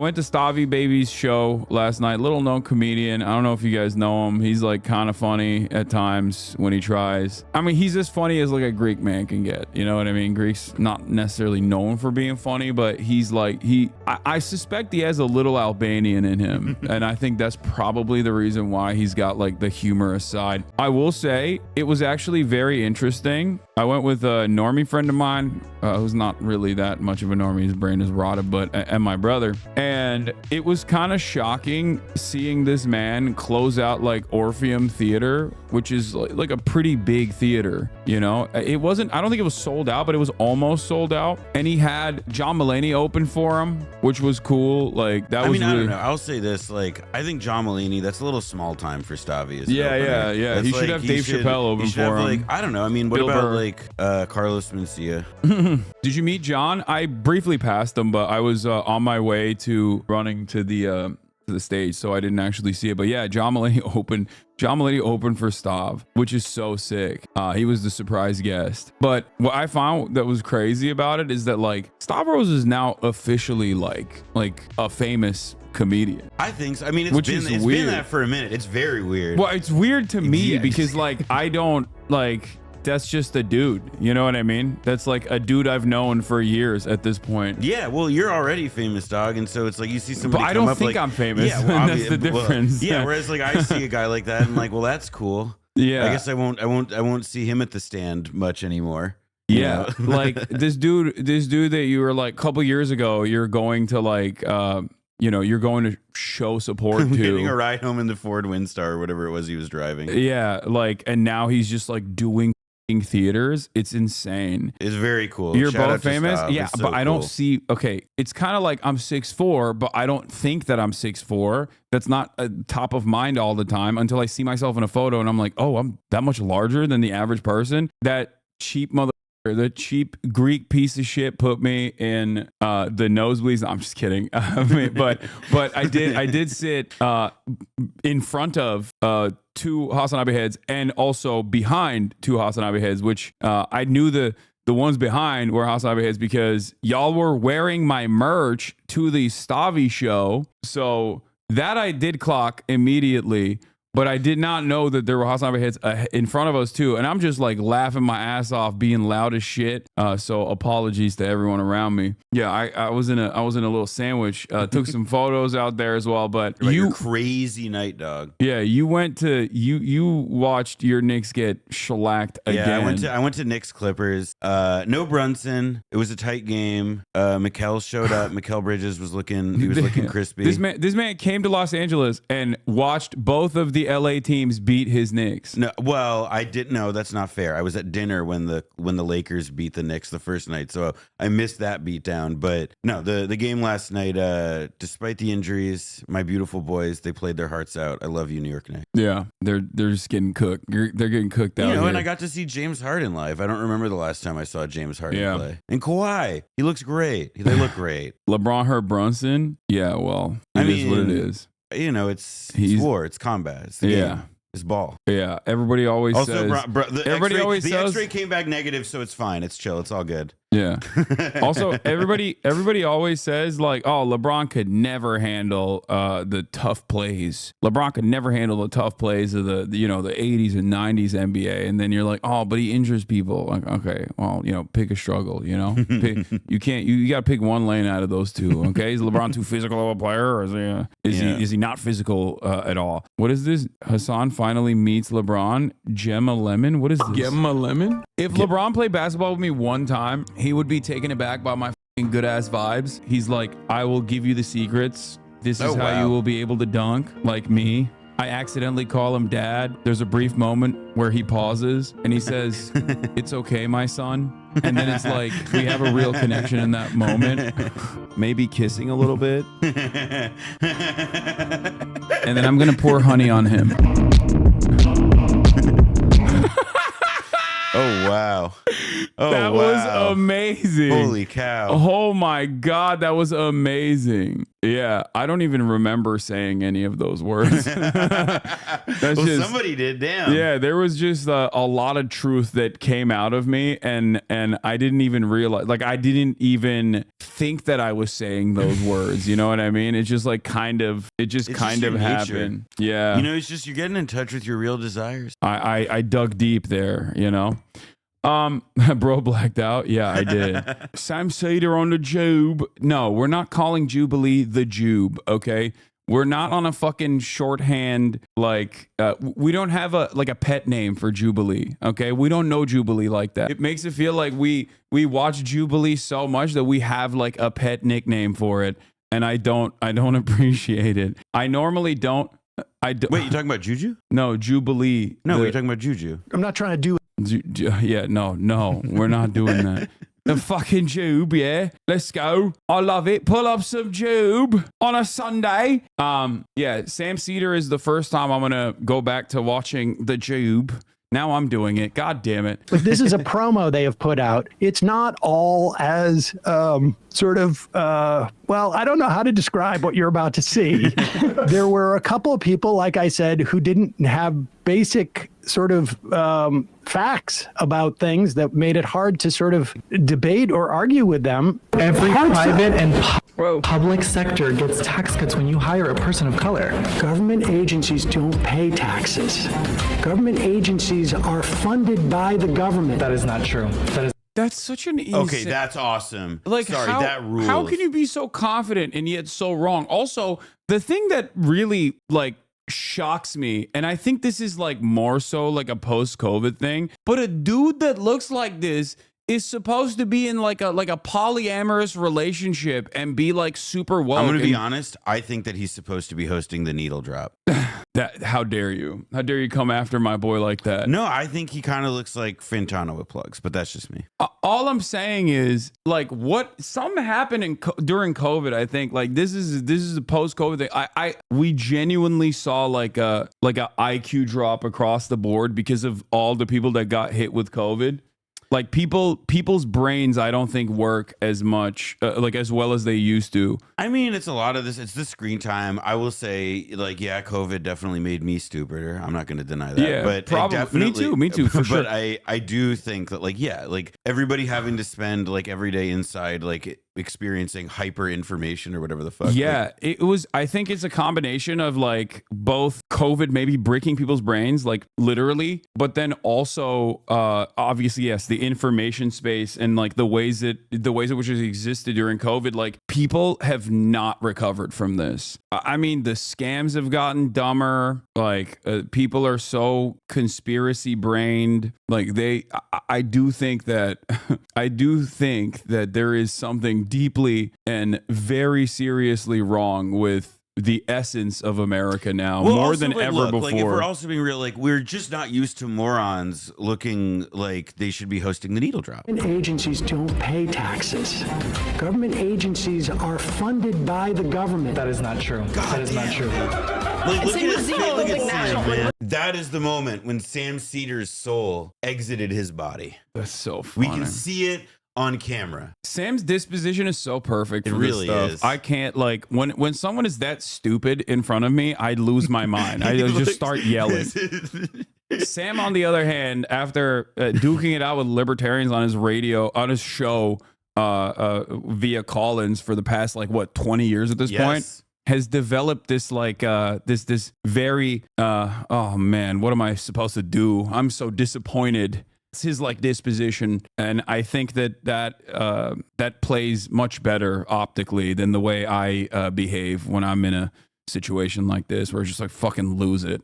Went to Stavy Baby's show last night. Little known comedian. I don't know if you guys know him. He's like kind of funny at times when he tries. I mean, he's as funny as like a Greek man can get. You know what I mean? Greek's not necessarily known for being funny, but he's like, I suspect he has a little Albanian in him. And I think that's probably the reason why he's got like the humorous side. I will say it was actually very interesting. I went with a normie friend of mine who's not really that much of a normie. His brain is rotted, but and my brother. And it was kind of shocking seeing this man close out like Orpheum Theater, which is like a pretty big theater. You know, it wasn't, I don't think it was sold out, but it was almost sold out. And he had John Mulaney open for him, which was cool. Like that was really, I don't know. I'll say this, like, I think John Mulaney, that's a little small time for Stavy. Yeah. That's He should have Dave Chappelle open for him. Like, I don't know. I mean, what Bill about Burr. like Carlos Mencia? Did you meet John? I briefly passed him, but I was on my way to running to the stage, so I didn't actually see it. But yeah, John Mulaney opened for Stav, which is so sick. He was the surprise guest. But what I found that was crazy about it is that like Stavros is now officially like a famous comedian. I think so. I mean, it's been that for a minute. It's very weird. Well, it's weird to me because like I don't like. That's just a dude. You know what I mean? That's like a dude I've known for years at this point. Yeah, well, you're already famous, dog, and so it's like you see somebody. But I don't think I'm famous. Yeah, well, that's the difference. Yeah, whereas like I see a guy like that, and I'm like, well, that's cool. Yeah, I guess I won't see him at the stand much anymore. Yeah, like this dude that you were like a couple years ago, you're going to like. You're going to show support to. Getting a ride home in the Ford Windstar or whatever it was he was driving. Yeah, like, and now he's just like doing theaters. It's insane. It's very cool. You're Shout both famous. Yeah, so but I don't see. Okay, it's kind of like I'm 6'4", but I don't think that I'm 6'4". That's not top of mind all the time until I see myself in a photo and I'm like, oh, I'm that much larger than the average person. That cheap the cheap Greek piece of shit put me in the nosebleeds. I'm just kidding. but I did sit in front of two Hasanabi heads and also behind two Hasanabi heads, which I knew the ones behind were Hasanabi heads because y'all were wearing my merch to the Stavy show. So that I did clock immediately. But I did not know that there were Hasanabi heads in front of us too, and I'm just like laughing my ass off, being loud as shit. So apologies to everyone around me. Yeah, I was in a little sandwich. Took some photos out there as well. But your crazy night, dog. Yeah, you watched your Knicks get shellacked again. Yeah, I went to Knicks Clippers. No Brunson. It was a tight game. Mikal showed up. Mikal Bridges was looking crispy. This man came to Los Angeles and watched both of the LA teams beat his Knicks. No, well, I didn't know. That's not fair. I was at dinner when the Lakers beat the Knicks the first night, so I missed that beatdown. But no, the game last night, despite the injuries, my beautiful boys, they played their hearts out. I love you, New York Knicks. Yeah, they're just getting cooked. They're getting cooked out. And I got to see James Harden live. I don't remember the last time I saw James Harden play. And Kawhi, he looks great. They look great. LeBron hurt Brunson. Yeah, well, it is what it is. It's war, it's combat, it's the game. It's ball. Yeah, everybody always says. The X-ray came back negative, so it's fine. It's chill. It's all good. Yeah. Also, everybody always says like, oh, LeBron could never handle the tough plays. LeBron could never handle the tough plays of the 80s and 90s NBA. And then you're like, oh, but he injures people. Like, okay, well, pick a struggle. You got to pick one lane out of those two. Okay, is LeBron too physical of a player, or is he not physical at all? What is this? Hassan finally meets LeBron. Gemma Lemon. What is this? Gemma Lemon. If LeBron played basketball with me one time, he would be taken aback by my good ass vibes. He's like, I will give you the secrets. This is how you will be able to dunk like me. I accidentally call him dad. There's a brief moment where he pauses and he says, it's okay, my son. And then it's like, we have a real connection in that moment. Maybe kissing a little bit. And then I'm going to pour honey on him. Oh, wow. Oh, That wow. was amazing. Holy cow. Oh my God, that was amazing. Yeah, I don't even remember saying any of those words. Well, somebody did, damn. Yeah, there was just a lot of truth that came out of me, and I didn't even realize, like, I didn't even think that I was saying those words. You know what I mean? It's just like it just your nature. happened. Yeah. You know, it's just you're getting in touch with your real desires. I dug deep there, you know. Bro blacked out. Yeah, I did. Sam Seder on the Jube. No, we're not calling Jubilee the Jube, okay? We're not on a fucking shorthand, like, we don't have a pet name for Jubilee, okay? We don't know Jubilee like that. It makes it feel like we watch Jubilee so much that we have like a pet nickname for it, and I don't appreciate it. I normally don't. Wait, you talking about Juju? No, Jubilee. No, you're talking about Juju. I'm not trying to do Yeah, no, we're not doing that. The fucking Jube, yeah. Let's go. I love it. Pull up some Jube on a Sunday. Yeah, Sam Seder is the first time I'm gonna go back to watching the Jube. Now I'm doing it. God damn it. But this is a promo they have put out. It's not all as sort of, well, I don't know how to describe what you're about to see. There were a couple of people, like I said, who didn't have basic sort of facts about things that made it hard to sort of debate or argue with them. Every private and public sector gets tax cuts when you hire a person of color. Government agencies don't pay taxes. Government agencies are funded by the government. That is not true. That's such an easy. Okay, that's awesome. Like, sorry, that rules. How can you be so confident and yet so wrong? Also, the thing that really like shocks me, and I think this is like more so like a post-COVID thing, but a dude that looks like this is supposed to be in like a polyamorous relationship and be like super woke. I'm gonna be honest. I think that he's supposed to be hosting the needle drop. How dare you? How dare you come after my boy like that? No, I think he kind of looks like Fintano with plugs, but that's just me. All I'm saying is like what something happened during COVID. I think like this is a post-COVID thing. We genuinely saw like a IQ drop across the board because of all the people that got hit with COVID. Like people's brains, I don't think work as much, like as well as they used to. I mean, it's a lot of this. It's the screen time. I will say, like, yeah, COVID definitely made me stupider. I'm not going to deny that. Yeah, but probably. Me too, for sure. But I do think that, like, yeah, like everybody having to spend like every day inside, like experiencing hyper information or whatever the fuck. Yeah, like, it was. I think it's a combination of like both COVID maybe breaking people's brains, like literally, but then also, obviously, yes, the information space and like the ways in which it existed during COVID. Like people have not recovered from this. I mean, the scams have gotten dumber. Like people are so conspiracy brained. Like I do think that there is something deeply and very seriously wrong with the essence of America now, well, more also, than like, ever look, before. Like, if we're also being real, like we're just not used to morons looking like they should be hosting the needle drop. Government agencies don't pay taxes. Government agencies are funded by the government. That is not true. That is not true. Like, look at his face, look at Sam, man. That is the moment when Sam Seder's soul exited his body. That's so funny. We can see it on camera. Sam's disposition is so perfect for really this stuff. is. I can't like when someone is that stupid in front of me, I lose my mind. I just start yelling. Sam, on the other hand, after duking it out with libertarians on his show via call-ins for the past 20 years at this point, has developed this this very oh man, what am I supposed to do? I'm so disappointed. It's his disposition, and I think that plays much better optically than the way I behave when I'm in a situation like this, where it's just fucking lose it.